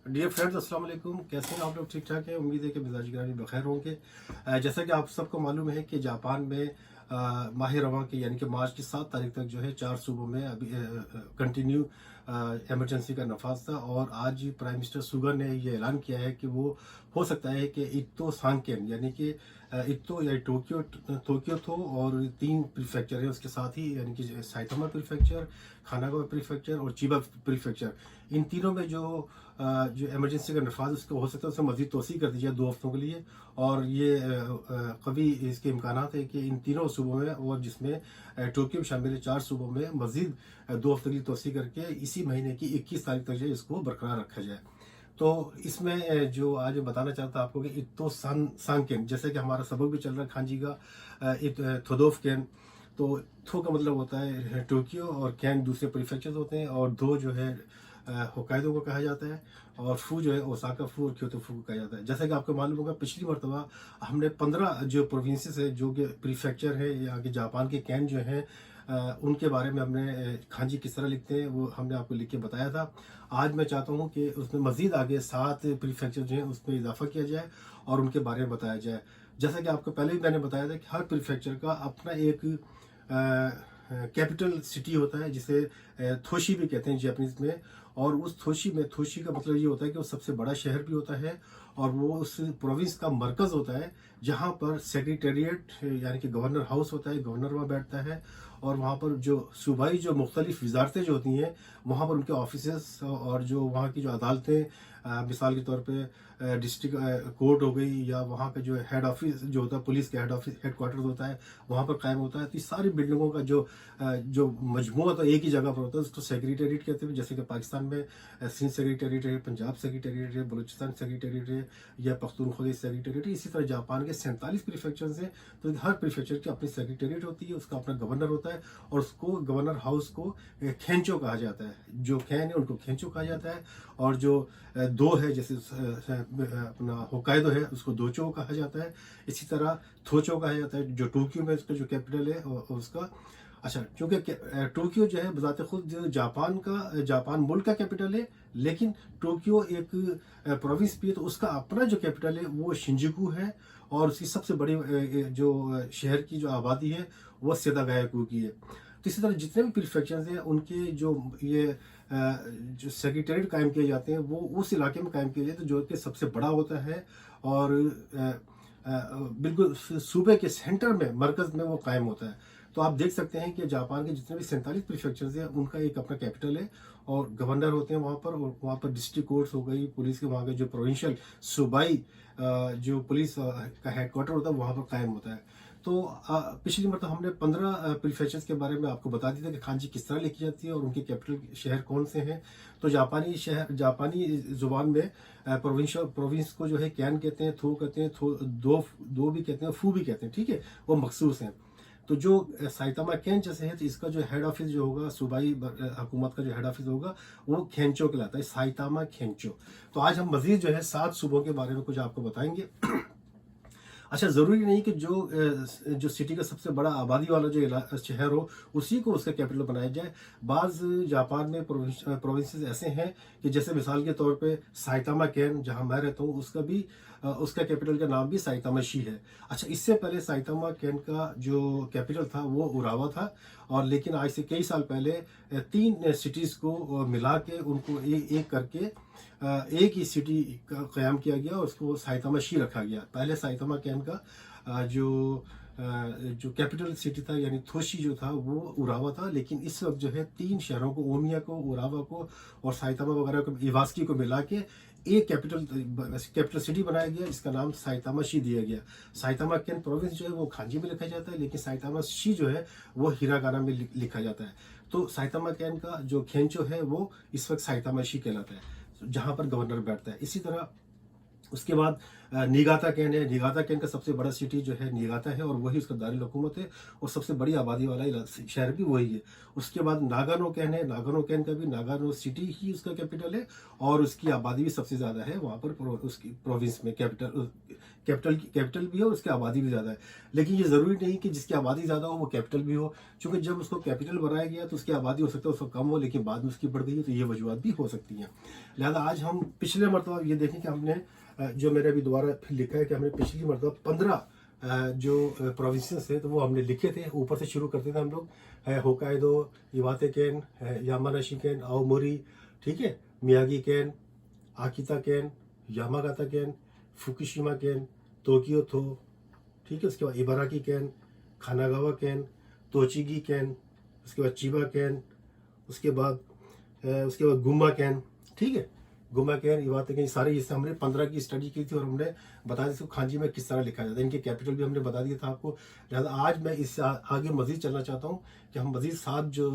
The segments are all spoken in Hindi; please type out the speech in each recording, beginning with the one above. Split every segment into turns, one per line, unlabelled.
डियर फ्रेंड्स, अस्सलाम वालेकुम। कैसे हैं आप लोग? ठीक ठाक है। उम्मीद है कि मिजाज गिरानी बखैर होंगे। जैसा कि आप सबको मालूम है कि जापान में माह रवां के यानी कि मार्च की 7 तारीख तक जो है 4 सूबों में अभी कंटिन्यू इमरजेंसी का नफाज था। और आज प्राइम मिनिस्टर सुगा ने ये ऐलान किया है कि वो हो सकता है कि इत्तो सांकेन यानी कि इत्तो या टोक्यो टोक्यो तो और 3 प्रीफेक्चर है उसके साथ ही, यानी कि साइतामा प्रीफेक्चर, खानागावा प्रीफेक्चर और चिबा प्रीफेक्चर, इन तीनों में जो इमरजेंसी का नफाज उसको हो सकता है उसमें मजीद तोसी कर दी जाए 2 हफ्तों के लिए। और ये कभी इसके इम्कान है कि इन तीनों सूबों में और जिसमें टोक्यो भी शामिल है 4 सूबों में मजीद 2 हफ्ते की तोसी करके इसी महीने की 21 तारीख तक जो है इसको बरकरार रखा जाए। तो इसमें जो आज मैं बताना चाहता आपको कि इत्तो सांकेन, जैसे कि हमारा सबक भी चल रहा है खांजी का थोदोफ कैन। तो थो का मतलब होता है टोक्यो और कैन दूसरे प्रीफेक्चर्स होते हैं, और दो जो है होकाइदो को कहा जाता है, और फू जो है ओसाका फू और क्योतो फू को कहा जाता है। जैसा कि आपको मालूम होगा पिछली मरतबा हमने 15 जो प्रोविंसेस है जो कि प्रीफेक्चर है यहाँ के जापान के कैन जो हैं उनके बारे में हमने खांजी किस तरह लिखते हैं वो हमने आपको लिख के बताया था। आज मैं चाहता हूँ कि उसमें मजीद आगे 7 प्रीफेक्चर जो हैं उसमें इजाफा किया जाए और उनके बारे में बताया जाए। जैसा कि आपको पहले भी मैंने बताया था कि हर प्रीफेक्चर का अपना एक कैपिटल सिटी होता है जिसे थोशी भी कहते हैं जापानीज में। और उस थोशी का मतलब ये होता है कि वो सबसे बड़ा शहर भी होता है और वो उस प्रोविंस का मरकज होता है, जहाँ पर सेक्रेटेरिएट यानी कि गवर्नर हाउस होता है, गवर्नर वहाँ बैठता है। और वहाँ पर जो सूबाई जो मुख्तलिफ वजारतें जो होती हैं वहाँ पर उनके ऑफिस और जो वहाँ की जो अदालतें, मिसाल के तौर पे डिस्ट्रिक्ट कोर्ट हो गई, या वहाँ का जो हेड ऑफिस जो होता है पुलिस के हेड क्वार्टर्स होता है वहाँ पर कायम होता है। तो इस सारी बिल्डिंगों का जो मजमूआ तो एक ही जगह पर होता है उसको सेक्रेटेरिएट कहते हैं। जैसे कि पाकिस्तान में सिंध सेक्रेटेरिएट है, पंजाब सेक्रेटेरिएट है, बलूचिस्तान सेक्रेटेरिएट है, या पख्तूनख्वा सेक्रेटेरिएट है। इसी तरह जापान के 47 प्रीफेक्चर्स हैं, तो हर प्रीफेक्चर की अपनी सेक्रेटेरिएट होती है, उसका अपना गवर्नर होता है और उसको गवर्नर हाउस को खेंचो कहा जाता है। जो खैन है उनको खेंचो कहा जाता है, और जो दो है जैसे अपना होकाइदो है उसको दोचो कहा जाता है। इसी तरह थोचो कहा जाता है जो टोक्यो में उसका जो कैपिटल है उसका। अच्छा, क्योंकि टोक्यो जो है बजाते खुद जो जापान मुल्क का कैपिटल है, लेकिन टोक्यो एक प्रोविंस भी है, तो उसका अपना जो कैपिटल है वो शिंजुकू है। और उसकी सबसे बड़ी जो शहर की जो आबादी है वो सेदागायाकू की है। तो इसी तरह जितने भी प्रीफेक्चर्स हैं उनके जो ये जो सेक्रेटेरिएट कायम किए जाते हैं वो उस इलाके में कायम किए जाते हैं जो कि सबसे बड़ा होता है, और बिल्कुल सूबे के सेंटर में मरकज में वो कायम होता है। तो आप देख सकते हैं कि जापान के जितने भी 47 प्रीफेक्चर्स हैं उनका एक अपना कैपिटल है और गवर्नर होते हैं वहाँ पर, और वहाँ पर डिस्ट्रिक्ट कोर्ट्स हो गई, पुलिस के वहाँ के जो प्रोविंशियल सूबाई जो पुलिस का हेडक्वार्टर होता है वहाँ पर कायम होता है। तो पिछली मतलब हमने 15 प्रीफेक्चर्स के बारे में आपको बता दिया था कि खांजी किस तरह लिखी जाती है और उनके कैपिटल शहर कौन से हैं। तो जापानी जुबान में प्रोविंस को जो है कैन कहते हैं, थो कहते हैं, दो भी कहते हैं, फू भी कहते हैं, ठीक है, वो मखसूस हैं। तो जो साइतामा कैन जैसे है तो इसका जो हेड ऑफिस जो होगा सूबाई हुकूमत का जो हेड ऑफिस होगा वो खेंचो कहलाता है, साइतामा खेंचो। तो आज हम मजीद जो है 7 सूबों के बारे में कुछ आपको बताएंगे। अच्छा, ज़रूरी नहीं कि जो सिटी का सबसे बड़ा आबादी वाला जो शहर हो उसी को उसका कैपिटल बनाया जाए। बाज़ जापान में प्रोविंसेस ऐसे हैं कि जैसे मिसाल के तौर पे साइतामा कैन जहां मैं रहता हूँ उसका भी उसका कैपिटल का नाम भी साइतामा शी है। अच्छा, इससे पहले साइतामा कैन का जो कैपिटल था वो उरावा था, और लेकिन आज से कई साल पहले 3 सिटीज़ को मिला के उनको एक करके एक ही सिटी का क़याम किया गया और उसको साइतामा शी रखा गया। पहले साइतामा कैन का जो कैपिटल सिटी था यानी थोशी जो था वो उरावा था, लेकिन इस वक्त जो है 3 शहरों को, ओमिया को, उरावा को और साइतामा वगैरह को, इवास्की को मिला के एक कैपिटल सिटी बनाया गया। इसका नाम साइतामा शी दिया गया। साइतामा कैन प्रोविंस जो है वो खांजी में लिखा जाता है, लेकिन साइतामा शी जो है वो हिरागाना में लिखा जाता है। तो साइतामा कैन का जो खेंचो है वो इस वक्त साइतामा शी कहलाता है, जहां पर गवर्नर बैठता है। इसी तरह उसके बाद निगाता कैन है। निगाता कैन का सबसे बड़ा सिटी जो है निगाता है और वही उसका दारुल हुकूमत है और सबसे बड़ी आबादी वाला शहर भी वही है। उसके बाद नागानो कैन है। नागानो कैन का भी नागानो सिटी ही उसका कैपिटल है और उसकी आबादी भी सबसे ज़्यादा है वहाँ पर उसकी प्रोविंस में। कैपिटल भी है और उसकी आबादी भी ज़्यादा है। लेकिन ये ज़रूरी नहीं कि जिसकी आबादी ज़्यादा हो वो कैपिटल भी हो, क्योंकि जब उसको कैपिटल बनाया गया तो उसकी आबादी हो सकता है उसका कम हो, लेकिन बाद में उसकी बढ़ गई है, तो ये वजूहत भी हो सकती हैं। लिहाजा आज हम पिछले मरतबा ये देखें कि हमने जो मैंने अभी दोबारा फिर लिखा है कि हमने पिछली मरतबा 15 जो प्रोविंसेस है तो वो हमने लिखे थे। ऊपर से शुरू करते थे हम लोग, है Hokkaido, Iwate ken, Yamanashi ken, Aomori, ठीक है, Miyagi ken, Akita ken, Yamagata ken, Fukushima ken, Tokyo to, ठीक है, उसके बाद Ibaraki ken, Kanagawa ken, Tochigi ken, उसके बाद चिबा कैन, उसके बाद गुम्मा कैन, ठीक है, गुम्मा कैन, इवाते कैन, सारे इससे हमने 15 की स्टडी की थी और हमने बता दिया इसको खांजी में किस तरह लिखा जाता है। इनके कैपिटल भी हमने बता दिया था आपको। लिहाजा आज मैं इससे आगे मजीद चलना चाहता हूँ कि हम मजीद 7 जो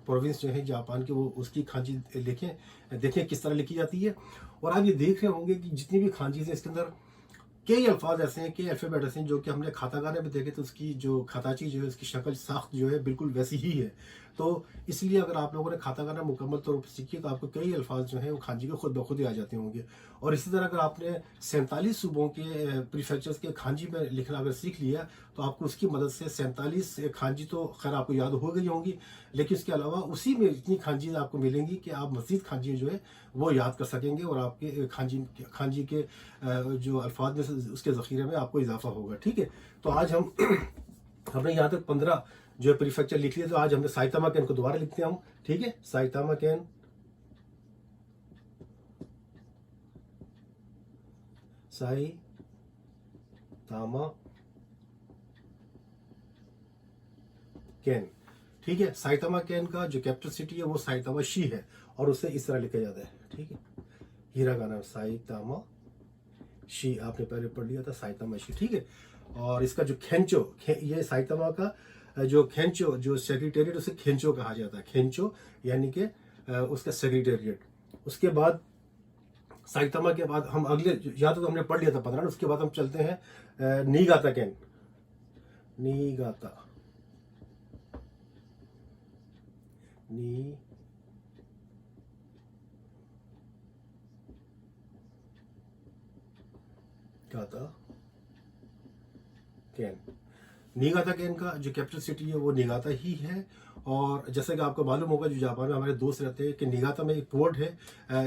प्रोविंस जो है जापान के वो उसकी खांजी देखें किस तरह लिखी जाती है। और आप ये देख रहे होंगे कि जितनी भी खांजी है इसके अंदर कई अल्फाज ऐसे हैं, कई अल्फ़ाबेट ऐसे हैं जो कि हमने खातागाने में देखे तो उसकी जो खताची जो है उसकी शक्ल साख्त जो है बिल्कुल वैसी ही है। तो इसलिए अगर आप लोगों ने खातागाना मुकम्मल तौर पर सीखी तो आपको कई अल्फाज जो हैं वो खांजी के खुद ब खुद ही आ जाते होंगे। और इसी तरह अगर आपने 47 सूबों के प्रीफेक्चर्स के खांजी में लिखना अगर सीख लिया तो आपको उसकी मदद से 47 खांजी तो खैर आपको याद हो गई होंगी, लेकिन उसके अलावा उसी में इतनी खांजी आपको मिलेंगी कि आप मज़ीद खांजी जो है वो याद कर सकेंगे और आपके खांजी के जो अल्फाज में उसके ज़ख़ीरे में आपको इजाफा होगा। ठीक है, तो आज हम हमने यहाँ तक 15 जो है प्रीफेक्चर लिख लिया, तो आज हमने साइतामा कैन को दोबारा लिखते हैं हम। ठीक है, साइतामा कैन, साइतामा कैन, ठीक है। साइतामा कैन का जो कैपिटल सिटी है वो साइतामा शी है और उसे इस तरह लिखा जाता है। ठीक है, हिरागाना साइतामा शी आपने पहले पढ़ लिया था, साइतामा शी, ठीक है। और इसका जो ये साइतामा का जो खेंचो जो सेक्रेटेरिएट उसे खेंचो कहा जाता है। खेंचो यानी कि उसका सेक्रेटेरिएट। उसके बाद साइतामा के बाद हम अगले या तो हमने पढ़ लिया था 15, उसके बाद हम चलते हैं नीगाता कैन। नीगाता कैन। निगाता कैन का जो कैपिटल सिटी है वो निगाता ही है। और जैसा कि आपको मालूम होगा, जो जापान में हमारे दोस्त रहते हैं, कि निगाता में एक पोर्ट है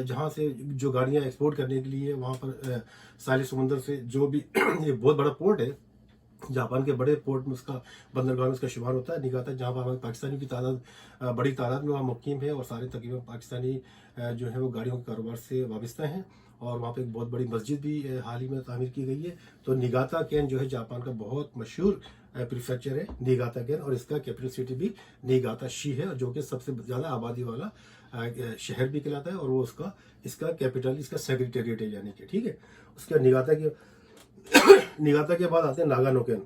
जहाँ से जो गाड़ियाँ एक्सपोर्ट करने के लिए वहाँ पर साले समुंदर से जो भी ये बहुत बड़ा पोर्ट है, जापान के बड़े पोर्ट में उसका बंदरगाह में उसका शुमार होता है निगाता, जहाँ पर हमारे पाकिस्तानी की तादाद बड़ी तादाद में वहाँ मुकीम है और सारे तकरीबन पाकिस्तानी जो है वो गाड़ियों के कारोबार से वाबस्ता हैं। और वहाँ पे एक बहुत बड़ी मस्जिद भी हाल ही में तामीर की गई है। तो निगाता कैन जो है जापान का बहुत मशहूर प्रीफेक्चर है निगाता कैन, और इसका कैपिटल सिटी भी निगाता शी है, जो कि सबसे ज़्यादा आबादी वाला शहर भी कहलाता है और वो इसका कैपिटल इसका सेक्रेटेरिएट है यानी कि। ठीक है, उसके निगाता के बाद आते हैं Nagano can.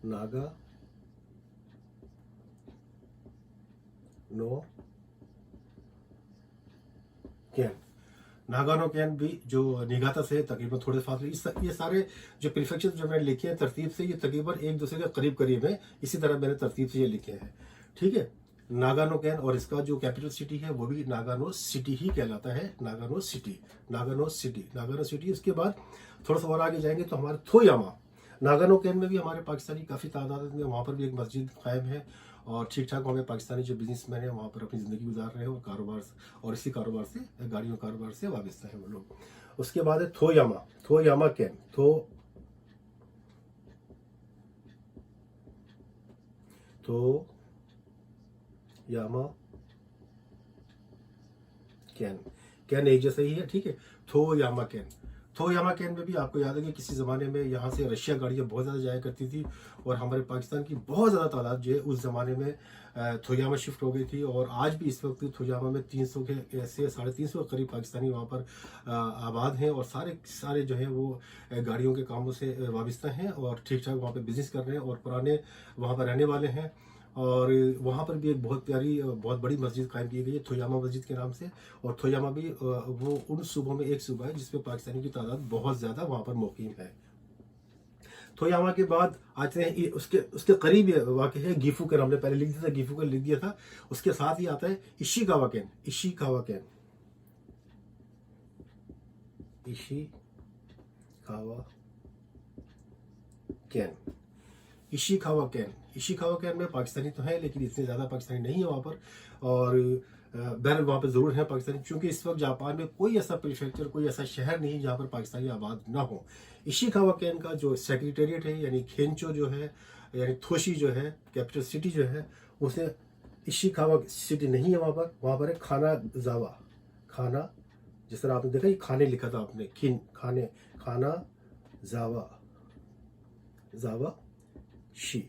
Nagano can, Nagano can भी जो निगाता से तकरीबन थोड़े फासले, ये सारे जो प्रीफेक्चर जो मैंने लिखे हैं तरतीब से, ये तकरीबन एक दूसरे के करीब करीब है, इसी तरह मैंने तरतीब से ये लिखे हैं। ठीक है, नागानो कैन, और इसका जो कैपिटल सिटी है वो भी नागानो सिटी ही कहलाता है। Nagano city. उसके बाद थोड़ा सा और आगे जाएंगे तो हमारे थोयामा, नागानो कैन में भी हमारे पाकिस्तानी काफ़ी तादाद में, वहाँ पर भी एक मस्जिद कायम है और ठीक ठाक वहाँ पे पाकिस्तानी जो बिजनेसमैन है वहाँ पर अपनी ज़िंदगी गुजार रहे हैं और इसी कारोबार से, गाड़ियों कारोबार से वाबस्ता है वो लोग। उसके बाद है थोयामा कैन। थोयामा कैन एक जैसा ही है। ठीक है, थोयामा कैन में भी आपको याद है कि किसी ज़माने में यहाँ से रशिया गाड़ियाँ बहुत ज़्यादा जाया करती थी और हमारे पाकिस्तान की बहुत ज़्यादा तादाद जो है उस ज़माने में थोयामा शिफ्ट हो गई थी। और आज भी इस वक्त थोयामा में 300 के ऐसे 350 के करीब पाकिस्तानी वहाँ पर आबाद हैं और सारे जो है वो गाड़ियों के कामों से वाबस्ता हैं और ठीक ठाक वहाँ पर बिज़नेस कर रहे हैं और पुराने वहाँ पर रहने वाले हैं। और वहाँ पर भी एक बहुत प्यारी बहुत बड़ी मस्जिद कायम की गई है थोयामा मस्जिद के नाम से। और थोयामा भी वो उन सूबों में एक सूबा है जिसमें पाकिस्तानी की तादाद बहुत ज़्यादा वहाँ पर मुकीम है। थोयामा के बाद आते हैं उसके उसके करीब वाक़ है गिफू कैन। हमने पहले लिख दिया था, गिफू कैन लिख दिया था। उसके साथ ही आता है Ishikawa can. Ishikawa can, Ishikawa can, Ishikawa can. Ishikawa can में पाकिस्तानी तो है लेकिन इतने ज़्यादा पाकिस्तानी नहीं है वहाँ पर। और बहरहाल वहाँ पर ज़रूर है पाकिस्तानी, क्योंकि इस वक्त जापान में कोई ऐसा प्रीफेक्चर, कोई ऐसा शहर नहीं जहाँ पर पाकिस्तानी आबाद ना हो। इशिकावा कैन का जो सेक्रेटेरिएट है यानी खेंचो जो है, यानी थोशी जो है कैपिटल सिटी जो है, उसे इशिकावा सिटी नहीं है वहाँ पर है खानाजावा। खाना, जिस तरह आपने देखा ये खाने लिखा था आपने, खिन खाने, खाना जावा, जावा she,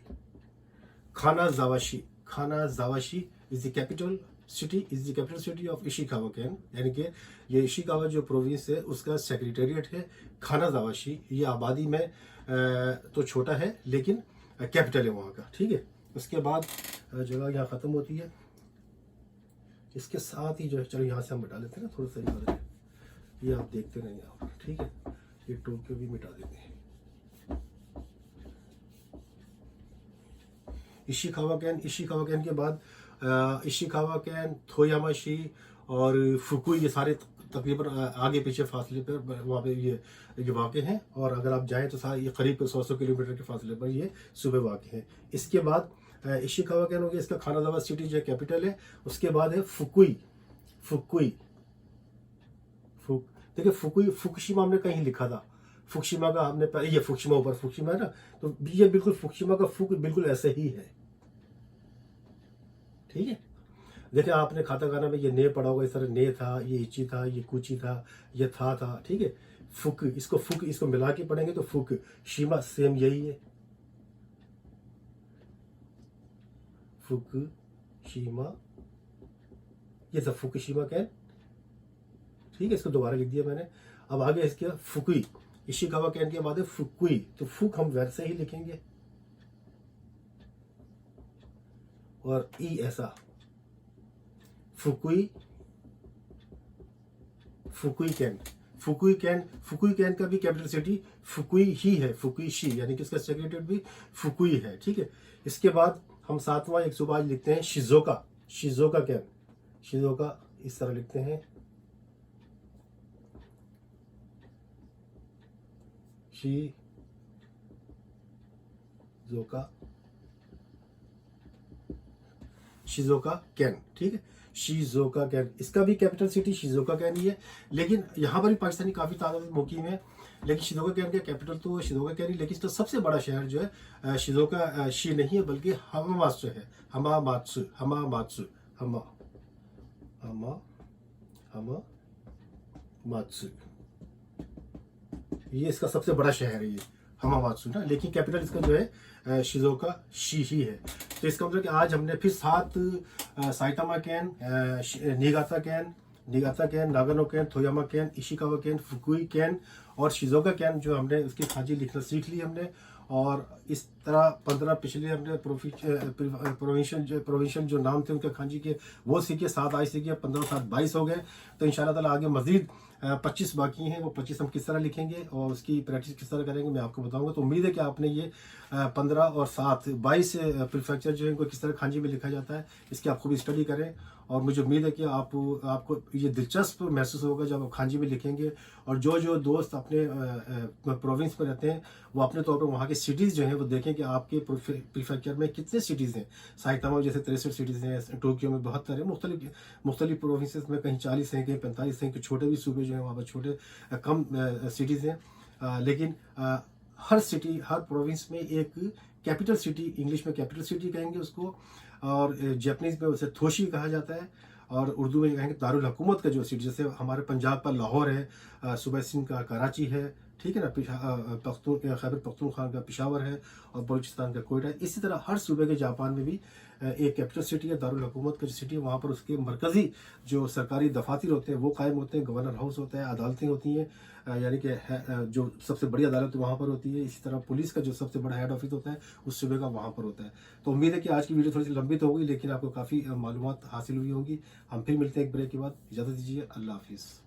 Kanazawa shi. Kanazawa shi is the capital city of Ishikawa ken, यानी कि ये इशिकावा जो प्रोविंस है उसका सेक्रेटेरिएट है खाना जावाशी। ये आबादी में तो छोटा है लेकिन कैपिटल है वहाँ का, ठीक है। उसके बाद जगह यहाँ ख़त्म होती है। इसके साथ ही जो है, चलो यहाँ से हम मिटा लेते हैं ना थोड़ा सा, ये आप देखते रहेंगे आप, ठीक है। ये टोक्यो भी मिटा देते हैं। इशिकावा कैन के बाद इशिकावा कैन, थोयामाशी और फुकुई, ये सारे तकरीबन आगे पीछे फासले पर वहाँ पे ये वाक़े हैं। और अगर आप जाएँ तो सारे ये करीब 100 किलोमीटर के फासले पर ये सूबे वाक़े हैं। इसके बाद इशिकावा कैन हो गया, इसका खानाजावा सिटी जो है कैपिटल है। उसके बाद है फुकुई। देखिए फुकुई, फुकुशिमा हमने कहीं लिखा था, फुकुशिमा का हमने ये फुकुशिमा ऊपर फुकुशिमा है ना, तो ये बिल्कुल फुकुशिमा का फुक बिल्कुल ऐसे ही है, ठीक है। देखिए आपने खाताखाना में ये ने पढ़ा होगा, इस तरह ने था, ये इची था, ये कुची था, ये था, ठीक है। फुक, इसको मिला के पढ़ेंगे तो फुक शिमा सेम यही है, फुक शिमा, ये था फुकुशिमा कैन, ठीक है। इसको दोबारा लिख दिया मैंने। अब आगे इसके फुकुई, इशिकावा कैन के बाद है फुकुई, तो फुक हम वैसे ही लिखेंगे और ई ऐसा, फुकुई कैन का भी कैपिटल सिटी फुकुई ही है, फुकुई शी, यानी कि इसका सेक्रेटेरिएट भी फुकुई है, ठीक है। इसके बाद हम सातवां एक सूबा लिखते हैं शिजोका कैन। शिजोका इस तरह लिखते हैं, शिजोका कैन, ठीक है। शिजोका कैन, इसका भी कैपिटल सिटी शिजोका कैन ही है, लेकिन यहाँ पर भी पाकिस्तानी काफ़ी तादाद में मुकीम है। लेकिन शिजोका कैन का कैपिटल तो शिजोका कैन ही, लेकिन इसका सबसे बड़ा शहर जो है शिजोका शी नहीं है बल्कि हमामात्सु है। हमामात्सु, ये इसका सबसे बड़ा शहर है ये हमामात्सु ना, लेकिन कैपिटल इसका जो है शिजोका शी ही है। तो इसका मतलब कि आज हमने फिर 7 Saitama ken, Niigata ken, Nagano ken, Toyama ken, Ishikawa ken, Fukui ken और शिजोका कैन जो हमने उसकी खांची लिखना सीख ली हमने। और इस तरह 15 पिछले हमने प्रोविंशियल जो नाम थे उनके खांची के वो सीखे, 7 आज सीखे, 15 7 22 हो गए। तो इंशाल्लाह ताला आगे मजीद 25 बाकी हैं, वो 25 हम किस तरह लिखेंगे और उसकी प्रैक्टिस किस तरह करेंगे मैं आपको बताऊंगा। तो उम्मीद है कि आपने ये 15 और 7 22 प्रीफेक्चर जो है इनको किस तरह खांची में लिखा जाता है इसकी आप खूब स्टडी करें। और मुझे उम्मीद है कि आपको ये दिलचस्प महसूस होगा जब आप खांची में लिखेंगे। और जो दोस्त अपने प्रोविंस में रहते हैं वो अपने तौर पर वहाँ की सिटीज़ जो हैं वो देखें कि आपके प्रीफेक्चर में कितने सिटीज़ हैं। साइतामा में जैसे 63 सिटीज़ हैं, टोक्यो में 72 है, मुख्तलिफ प्रोविंसेस में कहीं 40 हैं, कहीं 45 हैं, कि छोटे भी सूबे जो हैं वहाँ पर छोटे कम सिटीज़ हैं। लेकिन हर सिटी, हर प्रोविंस में एक कैपिटल सिटी, इंग्लिश में कैपिटल सिटी कहेंगे उसको, और जापानीज में उसे थोशी कहा जाता है, और उर्दू में कहेंगे दारुल हुकूमत का जो सिटी, जैसे हमारे पंजाब का लाहौर है, सूबा सिंध का कराची है, ठीक है ना। खैबर पख्तूनख्वा का पेशावर है और बलूचिस्तान का कोयटा है। इसी तरह हर सूबे के जापान में भी एक कैपिटल सिटी है, दारुल हुकूमत का जो सिटी है, वहाँ पर उसके मरकजी जो सरकारी दफातर होते हैं वो कायम होते हैं, गवर्नर हाउस होता है, अदालतें होती हैं, यानी कि जो सबसे बड़ी अदालत वहाँ पर होती है। इसी तरह पुलिस का जो सबसे बड़ा हेड ऑफिस होता है उस सूबे का वहाँ पर होता है। तो उम्मीद है कि आज की वीडियो थोड़ी सी लंबी तो होगी, लेकिन आपको काफ़ी मालूमात हासिल हुई होंगी। हम फिर मिलते हैं एक ब्रेक के बाद। इजाज़त दीजिए, अल्लाह हाफिज़।